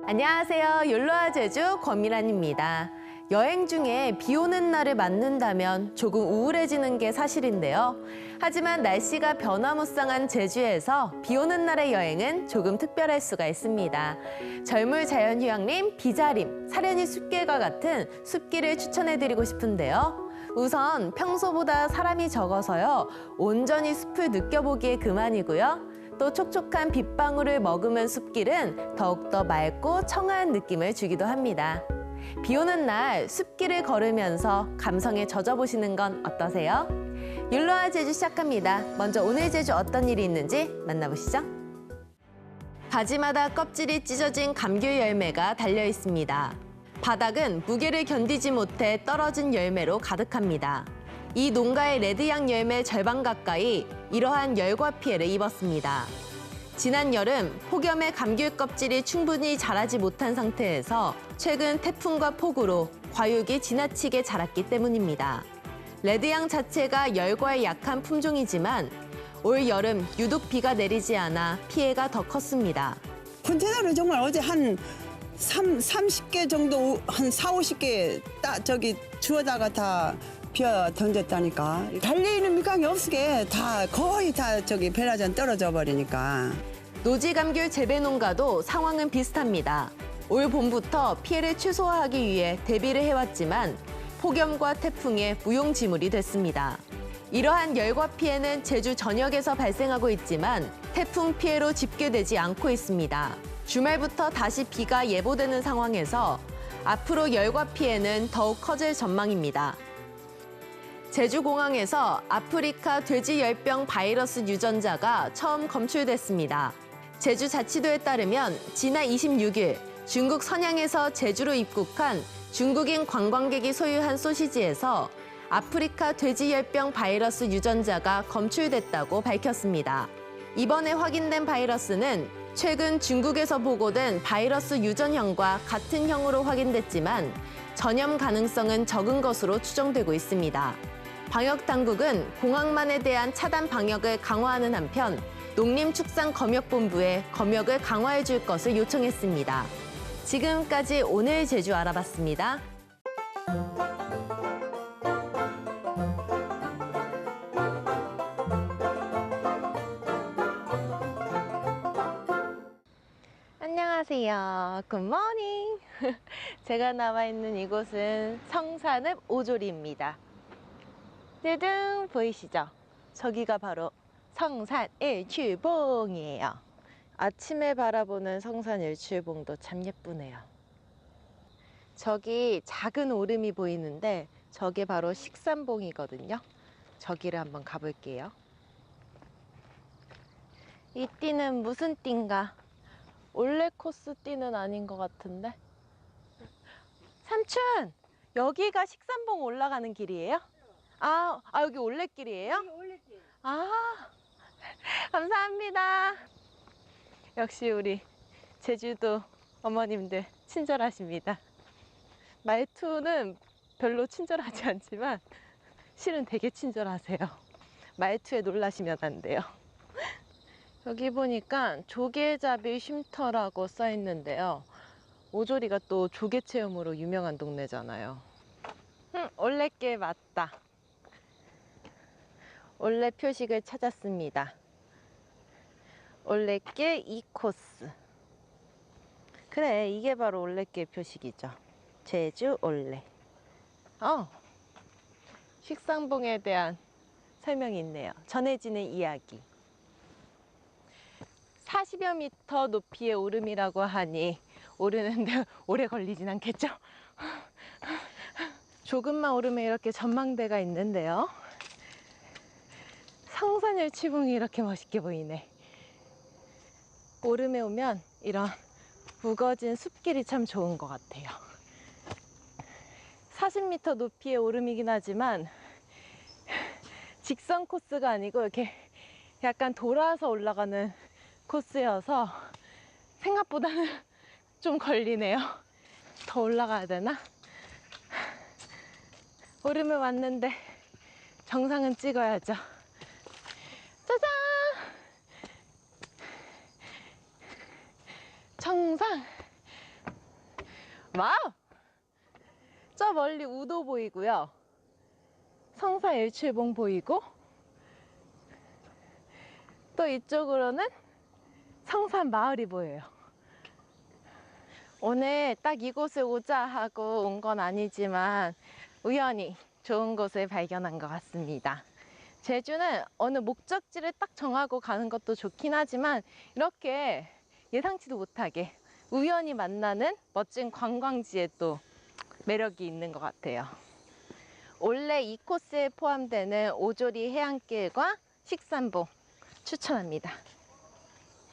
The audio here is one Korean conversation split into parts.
안녕하세요. 욜로와 제주 권미란입니다. 여행 중에 비 오는 날을 맞는다면 조금 우울해지는 게 사실인데요. 하지만 날씨가 변화무쌍한 제주에서 비 오는 날의 여행은 조금 특별할 수가 있습니다. 젊을 자연휴양림, 비자림, 사려니 숲길과 같은 숲길을 추천해드리고 싶은데요. 우선 평소보다 사람이 적어서요. 온전히 숲을 느껴보기에 그만이고요. 또 촉촉한 빗방울을 머금은 숲길은 더욱더 맑고 청아한 느낌을 주기도 합니다. 비 오는 날 숲길을 걸으면서 감성에 젖어보시는 건 어떠세요? 율로와 제주 시작합니다. 먼저 오늘 제주 어떤 일이 있는지 만나보시죠. 가지마다 껍질이 찢어진 감귤 열매가 달려 있습니다. 바닥은 무게를 견디지 못해 떨어진 열매로 가득합니다. 이 농가의 레드향 열매 절반 가까이 이러한 열과 피해를 입었습니다. 지난 여름 폭염에 감귤 껍질이 충분히 자라지 못한 상태에서 최근 태풍과 폭우로 과육이 지나치게 자랐기 때문입니다. 레드향 자체가 열과에 약한 품종이지만 올 여름 유독 비가 내리지 않아 피해가 더 컸습니다. 컨테이너를 정말 어제 한 30개 정도, 한 40, 50개 주워다가 다 비워 던졌다니까. 달려있는 미각이 없게 다 거의 다 벼라전 떨어져 버리니까. 노지감귤 재배 농가도 상황은 비슷합니다. 올 봄부터 피해를 최소화하기 위해 대비를 해왔지만 폭염과 태풍에 무용지물이 됐습니다. 이러한 열과 피해는 제주 전역에서 발생하고 있지만 태풍 피해로 집계되지 않고 있습니다. 주말부터 다시 비가 예보되는 상황에서 앞으로 열과 피해는 더욱 커질 전망입니다. 제주공항에서 아프리카 돼지열병 바이러스 유전자가 처음 검출됐습니다. 제주자치도에 따르면 지난 26일 중국 선양에서 제주로 입국한 중국인 관광객이 소유한 소시지에서 아프리카 돼지열병 바이러스 유전자가 검출됐다고 밝혔습니다. 이번에 확인된 바이러스는 최근 중국에서 보고된 바이러스 유전형과 같은 형으로 확인됐지만 전염 가능성은 적은 것으로 추정되고 있습니다. 방역당국은 공항만에 대한 차단 방역을 강화하는 한편 농림축산검역본부에 검역을 강화해 줄 것을 요청했습니다. 지금까지 오늘 제주 알아봤습니다. 안녕하세요. 굿모닝. 제가 나와 있는 이곳은 성산읍 오조리입니다. 뜨등 보이시죠? 저기가 바로 성산 일출봉이에요. 아침에 바라보는 성산 일출봉도 참 예쁘네요. 저기 작은 오름이 보이는데 저게 바로 식산봉이거든요. 저기를 한번 가볼게요. 이 띠는 무슨 띠인가? 올레 코스 띠는 아닌 것 같은데? 삼촌! 여기가 식산봉 올라가는 길이에요? 여기 올레길이에요? 여기 올레길. 감사합니다. 역시 우리 제주도 어머님들 친절하십니다. 말투는 별로 친절하지 않지만 실은 되게 친절하세요. 말투에 놀라시면 안 돼요. 여기 보니까 조개잡이 쉼터라고 써 있는데요. 오조리가 또 조개 체험으로 유명한 동네잖아요. 올레길 맞다. 올레 표식을 찾았습니다. 올레길 2코스. 그래, 이게 바로 올레길 표식이죠. 제주 올레. 식상봉에 대한 설명이 있네요. 전해지는 이야기. 40여 미터 높이의 오름이라고 하니 오르는데 오래 걸리진 않겠죠? 조금만 오르면 이렇게 전망대가 있는데요. 성산일출봉이 이렇게 멋있게 보이네. 오름에 오면 이런 우거진 숲길이 참 좋은 것 같아요. 40m 높이의 오름이긴 하지만 직선 코스가 아니고 이렇게 약간 돌아서 올라가는 코스여서 생각보다는 좀 걸리네요. 더 올라가야 되나? 오름에 왔는데 정상은 찍어야죠. 짜잔! 정상! 와우! 저 멀리 우도 보이고요. 성사 일출봉 보이고 또 이쪽으로는 성산 마을이 보여요. 오늘 딱 이곳에 오자 하고 온 건 아니지만 우연히 좋은 곳을 발견한 것 같습니다. 제주는 어느 목적지를 딱 정하고 가는 것도 좋긴 하지만 이렇게 예상치도 못하게 우연히 만나는 멋진 관광지에 또 매력이 있는 것 같아요. 원래 이 코스에 포함되는 오조리 해안길과 식산봉 추천합니다.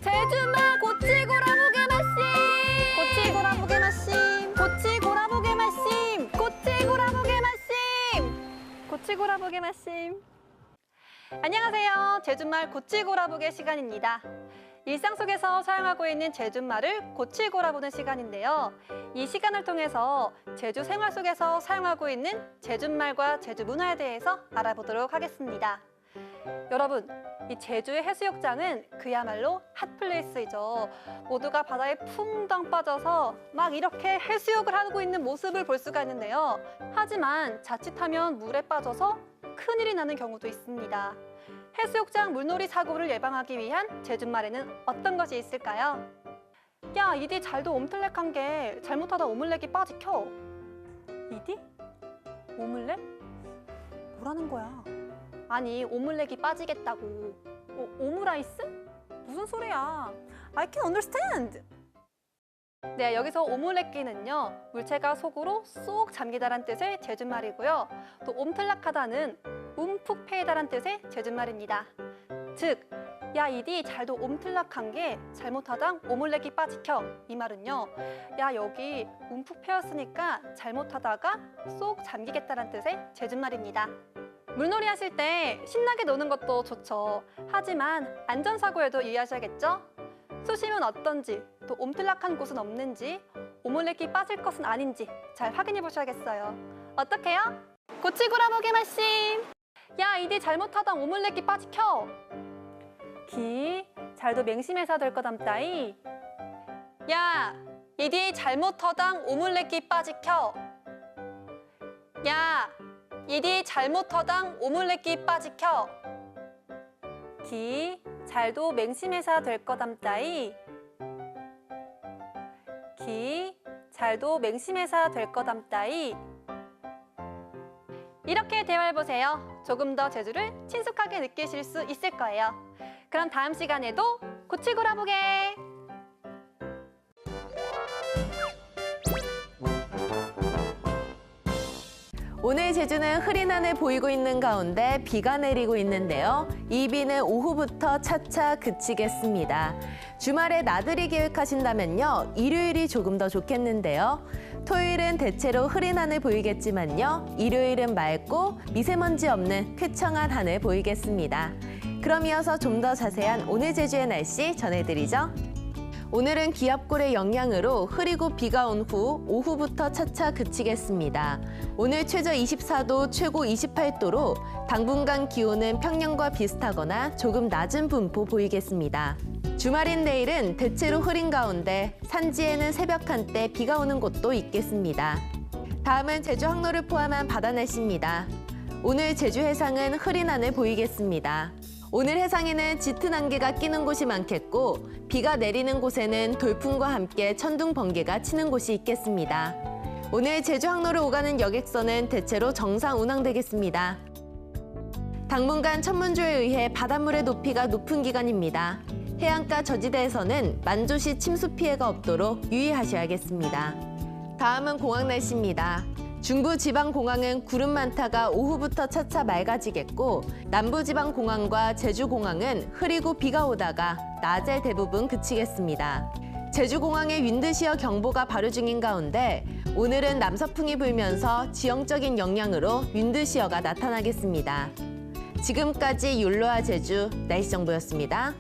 제주마 고치고라보게 말씀 고치고라보게 말씀 고치고라보게 말씀 고치고라보게 말씀 고치고라보게 말씀. 안녕하세요. 제주말 고치고라보게 시간입니다. 일상 속에서 사용하고 있는 제주말을 고치고라보는 시간인데요. 이 시간을 통해서 제주 생활 속에서 사용하고 있는 제주말과 제주 문화에 대해서 알아보도록 하겠습니다. 여러분, 이 제주의 해수욕장은 그야말로 핫플레이스이죠. 모두가 바다에 풍덩 빠져서 막 이렇게 해수욕을 하고 있는 모습을 볼 수가 있는데요. 하지만 자칫하면 물에 빠져서 큰일이 나는 경우도 있습니다. 해수욕장 물놀이 사고를 예방하기 위한 제주말에는 어떤 것이 있을까요? 야, 이디 잘도 옴틀렉한 게 잘못하다 오믈렛이 빠지켜. 이디? 오믈렛? 뭐라는 거야? 아니, 오믈렛이 빠지겠다고. 오므라이스? 무슨 소리야? I can understand. 네, 여기서 오믈렛기는요, 물체가 속으로 쏙 잠기다란 뜻의 제주말이고요. 또 옴틀락하다는 움푹 패이다란 뜻의 제주말입니다. 즉, 야, 이디 잘도 옴틀락한 게 잘못하다 오믈렛이 빠지켜. 이 말은요, 야, 여기 움푹 패였으니까 잘못하다가 쏙 잠기겠다란 뜻의 제주말입니다. 물놀이 하실 때 신나게 노는 것도 좋죠. 하지만 안전사고에도 유의하셔야겠죠? 수심은 어떤지, 또 옴틀락한 곳은 없는지, 오믈렛이 빠질 것은 아닌지 잘 확인해 보셔야겠어요. 어떡해요? 고치고라보게 말씀! 야, 이디 잘못하다 오믈렛이 빠지켜! 기, 잘도 맹심해서 될 거 담다이. 야, 이디 잘못하당 오믈렛이 빠지켜! 야, 이디 잘못하당 오믈렛이 빠지켜! 기, 잘도 맹심해서 될 거 담다이. 기, 잘도 맹심해서 될 거 담다이. 이렇게 대화해보세요. 조금 더 제주를 친숙하게 느끼실 수 있을 거예요. 그럼 다음 시간에도 고치고라보게! 오늘 제주는 흐린 하늘 보이고 있는 가운데 비가 내리고 있는데요. 이 비는 오후부터 차차 그치겠습니다. 주말에 나들이 계획하신다면요, 일요일이 조금 더 좋겠는데요. 토요일은 대체로 흐린 하늘 보이겠지만요, 일요일은 맑고 미세먼지 없는 쾌청한 하늘 보이겠습니다. 그럼 이어서 좀 더 자세한 오늘 제주의 날씨 전해드리죠. 오늘은 기압골의 영향으로 흐리고 비가 온 후 오후부터 차차 그치겠습니다. 오늘 최저 24도, 최고 28도로 당분간 기온은 평년과 비슷하거나 조금 낮은 분포 보이겠습니다. 주말인 내일은 대체로 흐린 가운데 산지에는 새벽 한때 비가 오는 곳도 있겠습니다. 다음은 제주 항로를 포함한 바다 날씨입니다. 오늘 제주 해상은 흐린 하늘 보이겠습니다. 오늘 해상에는 짙은 안개가 끼는 곳이 많겠고 비가 내리는 곳에는 돌풍과 함께 천둥 번개가 치는 곳이 있겠습니다. 오늘 제주 항로를 오가는 여객선은 대체로 정상 운항되겠습니다. 당분간 천문조에 의해 바닷물의 높이가 높은 기간입니다. 해안가 저지대에서는 만조시 침수 피해가 없도록 유의하셔야겠습니다. 다음은 공항 날씨입니다. 중부지방공항은 구름 많다가 오후부터 차차 맑아지겠고 남부지방공항과 제주공항은 흐리고 비가 오다가 낮에 대부분 그치겠습니다. 제주공항에 윈드시어 경보가 발효 중인 가운데 오늘은 남서풍이 불면서 지형적인 영향으로 윈드시어가 나타나겠습니다. 지금까지 율로아 제주 날씨 정보였습니다.